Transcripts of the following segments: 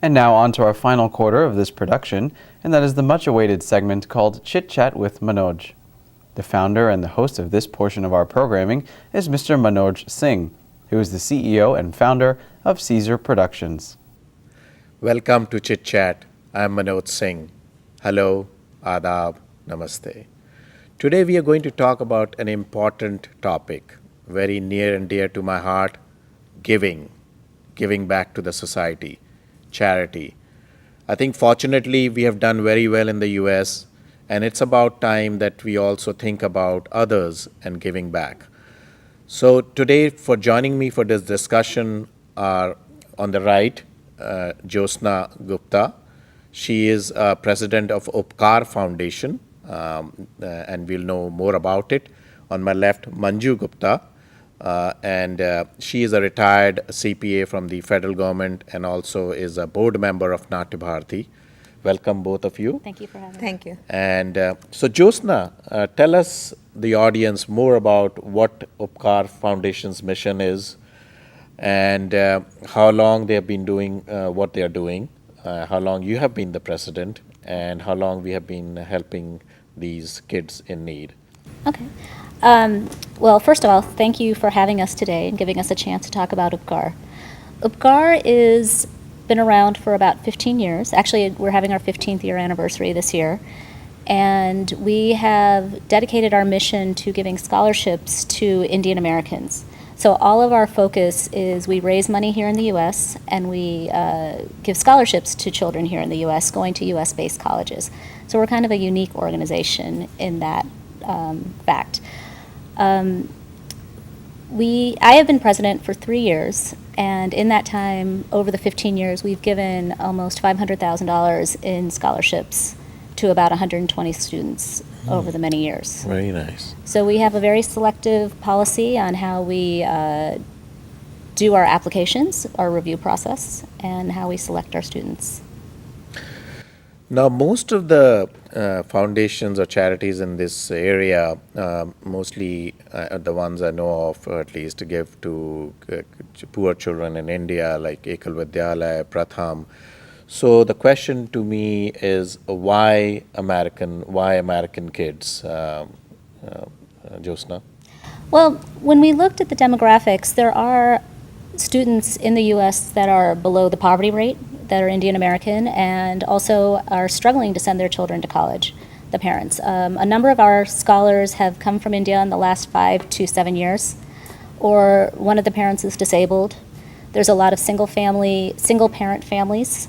And now on to our final quarter of this production, and that is the much-awaited segment called Chit Chat with Manoj. The founder and the host of this portion of our programming is Mr. Manoj Singh, who is the CEO and founder of Caesar Productions. Welcome to Chit Chat. I'm Manoj Singh. Hello, Adab, Namaste. Today we are going to talk about an important topic, very near and dear to my heart, giving back to the society, charity. I think fortunately we have done very well in the US, and it's about time that we also think about others and giving back. So today, for joining me for this discussion are on the right, Jyotsna Gupta. She is president of Upakar Foundation, and we'll know more about it. On my left, Manju Gupta, and she is a retired CPA from the federal government and also is a board member of Natya Bharati. Welcome, both of you. Thank you for having me. Thank you. And so, Jyotsna, tell us, the audience, more about what Upakar Foundation's mission is and how long they have been doing what they are doing, how long you have been the president, and how long we have been helping these kids in need. Okay. Well, first of all, thank you for having us today and giving us a chance to talk about Upakar. Upakar is been around for about 15 years. Actually, we're having our 15th year anniversary this year. And we have dedicated our mission to giving scholarships to Indian Americans. So all of our focus is we raise money here in the U.S. and we give scholarships to children here in the U.S. going to U.S.-based colleges. So we're kind of a unique organization in that fact. I have been president for 3 years, and in that time, over the 15 years, we've given almost $500,000 in scholarships to about 120 students over the many years. Very nice. So we have a very selective policy on how we do our applications, our review process, and how we select our students. Now, most of the foundations or charities in this area, mostly the ones I know of, at least, to give to poor children in India, like Ekal Vidyalaya, Pratham. So the question to me is, why American kids, Jyotsna? Well, when we looked at the demographics, there are students in the U.S. that are below the poverty rate, that are Indian American, and also are struggling to send their children to college, the parents. A number of our scholars have come from India in the last 5 to 7 years, or one of the parents is disabled. There's a lot of single parent families.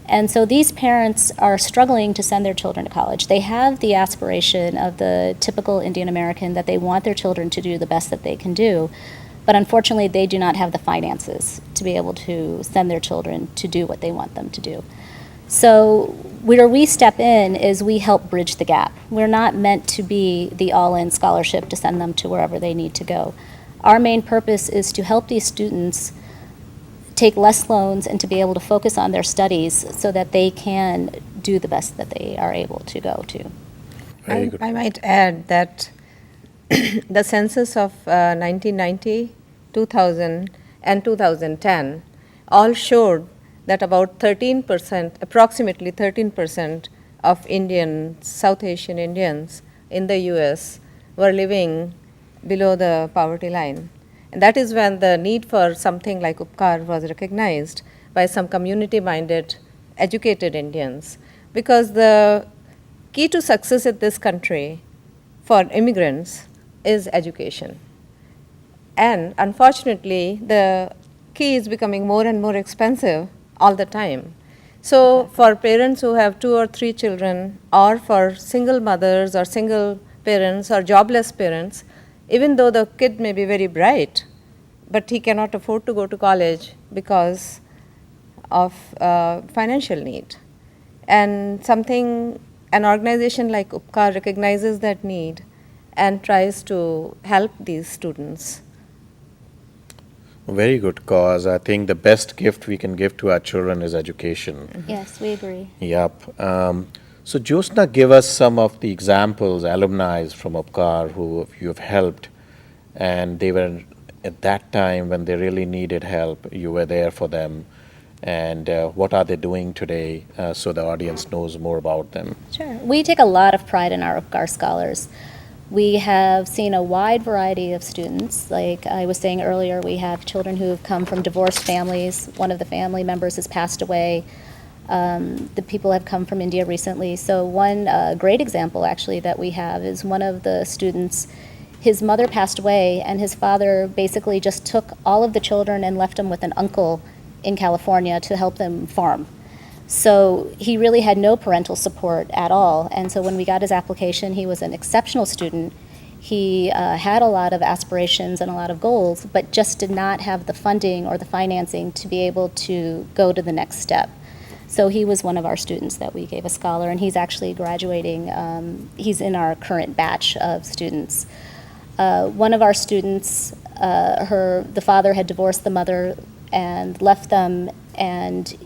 And so these parents are struggling to send their children to college. They have the aspiration of the typical Indian American that they want their children to do the best that they can do, but unfortunately they do not have the finances to be able to send their children to do what they want them to do. So where we step in is we help bridge the gap. We're not meant to be the all-in scholarship to send them to wherever they need to go. Our main purpose is to help these students take less loans and to be able to focus on their studies so that they can do the best that they are able to go to. Very good. I might add that the census of 1990, 2000, and 2010 all showed that about 13%, approximately 13% of South Asian Indians in the US were living below the poverty line. And that is when the need for something like Upakar was recognized by some community-minded, educated Indians. Because the key to success in this country for immigrants is education. And unfortunately, the key is becoming more and more expensive all the time. So for parents who have 2 or 3 children, or for single mothers or single parents or jobless parents, even though the kid may be very bright, but he cannot afford to go to college because of financial need. And an organization like Upakar recognizes that need and tries to help these students. Very good cause. I think the best gift we can give to our children is education. Yes, we agree. Yep. So Jyotsna, give us some of the examples, alumni from Upakar who you have helped, and they were at that time when they really needed help, you were there for them. and what are they doing today so the audience knows more about them? Sure. We take a lot of pride in our Upakar scholars. We have seen a wide variety of students. Like I was saying earlier, we have children who have come from divorced families. One of the family members has passed away. The people have come from India recently. So one great example actually that we have is one of the students, his mother passed away and his father basically just took all of the children and left them with an uncle in California to help them farm. So he really had no parental support at all. And so when we got his application, he was an exceptional student. He had a lot of aspirations and a lot of goals, but just did not have the funding or the financing to be able to go to the next step. So he was one of our students that we gave a scholar, and he's actually graduating. He's in our current batch of students. One of our students, the father had divorced the mother and left them, and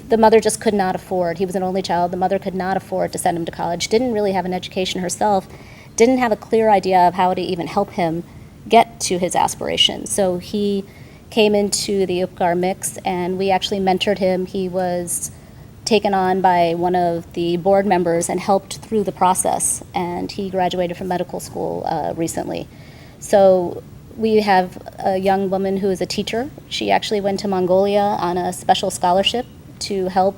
the mother just could not afford. He was an only child. The mother could not afford to send him to college, didn't really have an education herself, didn't have a clear idea of how to even help him get to his aspirations. So he came into the Upakar mix, and we actually mentored him. He was taken on by one of the board members and helped through the process, and he graduated from medical school recently. So we have a young woman who is a teacher. She actually went to Mongolia on a special scholarship to help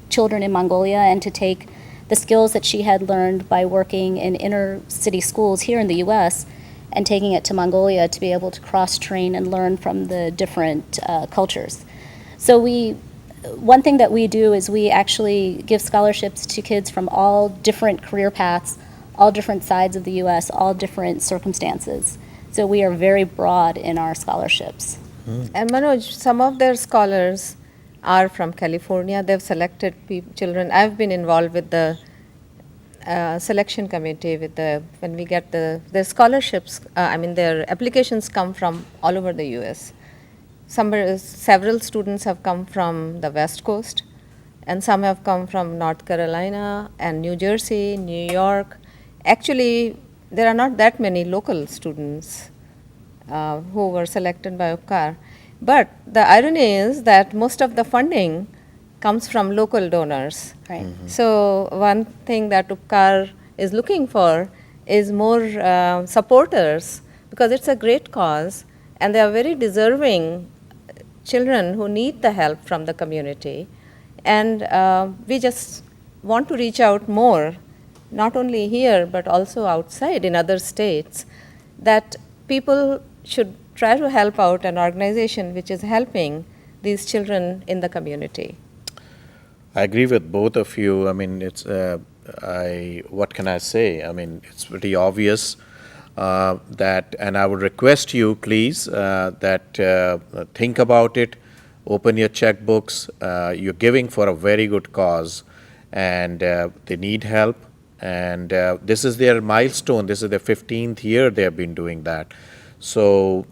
children in Mongolia and to take the skills that she had learned by working in inner city schools here in the US and taking it to Mongolia to be able to cross-train and learn from the different cultures. So one thing that we do is we actually give scholarships to kids from all different career paths, all different sides of the US, all different circumstances. So we are very broad in our scholarships. And Manoj, some of their scholars are from California. They've selected children. I've been involved with the selection committee when we get their scholarships. Their applications come from all over the U.S. Several students have come from the West Coast, and some have come from North Carolina and New Jersey, New York. Actually, there are not that many local students who were selected by Upakar. But the irony is that most of the funding comes from local donors. Right. So one thing that Upakar is looking for is more supporters, because it's a great cause and they are very deserving children who need the help from the community. And we just want to reach out more, not only here but also outside in other states, that people should try to help out an organization which is helping these children in the community. I agree with both of you. I mean, what can I say? I mean, it's pretty obvious that, and I would request you, please, that think about it, open your checkbooks. You're giving for a very good cause, and they need help. And this is their milestone. This is their 15th year they have been doing that. So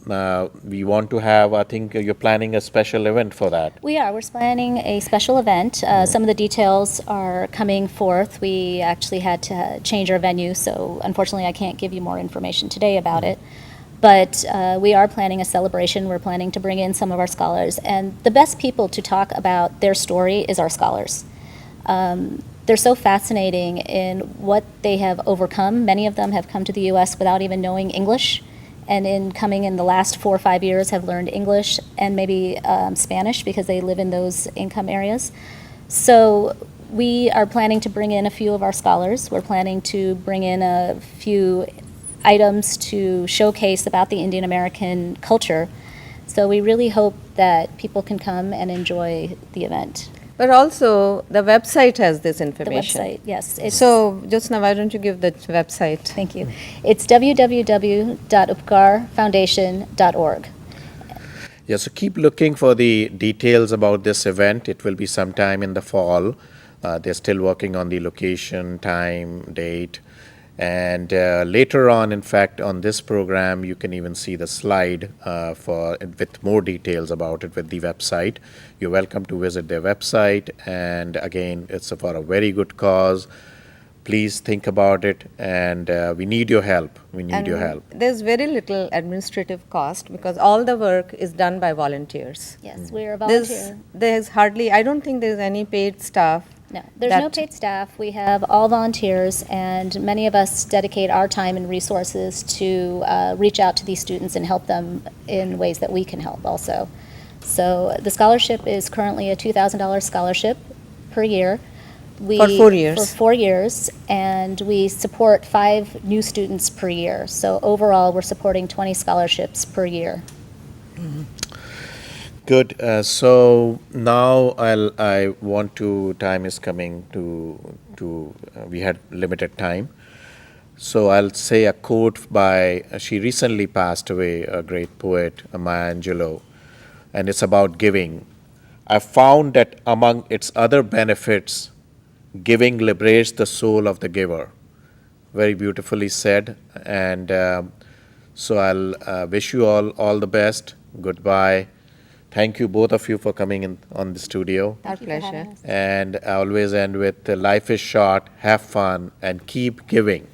we want to have, I think you're planning a special event for that. We are. We're planning a special event. Some of the details are coming forth. We actually had to change our venue, so unfortunately I can't give you more information today about it. But we are planning a celebration. We're planning to bring in some of our scholars. And the best people to talk about their story is our scholars. They're so fascinating in what they have overcome. Many of them have come to the U.S. without even knowing English, and in coming in the last 4 or 5 years have learned English and maybe Spanish because they live in those income areas. So we are planning to bring in a few of our scholars. We're planning to bring in a few items to showcase about the Indian American culture. So we really hope that people can come and enjoy the event. But also, the website has this The information. website, yes. It's, So, Jyotsna, why don't you give the website? thank you. It's www.upakarfoundation.org. Yeah, so keep looking for the details about this event. It will be sometime in the fall. They're still working on the location, time, date. And later on, in fact, on this program, you can even see the slide with more details about it with the website. You're welcome to visit their website. And again, it's for a very good cause. please think about it, and we need your help. We need your help. There's very little administrative cost because all the work is done by volunteers. Yes, we're a There's, volunteer. there's hardly, I don't think there's any paid staff. No, there's no that- paid staff. We have all volunteers, and many of us dedicate our time and resources to reach out to these students and help them in ways that we can help also. So the scholarship is currently a $2,000 scholarship per year. For 4 years. For 4 years, and we support 5 new students per year. So overall, we're supporting 20 scholarships per year. Good. So now I want to. Time is coming to. We had limited time, so I'll say a quote by. She recently passed away, a great poet, Maya Angelou, and it's about giving. I found that among its other benefits, giving liberates the soul of the giver. Very beautifully said, and so I'll wish you all the best. Goodbye. Thank you, both of you, for coming in on the studio. Our Thank you for having pleasure. us. And I always end with life is short, have fun, and keep giving.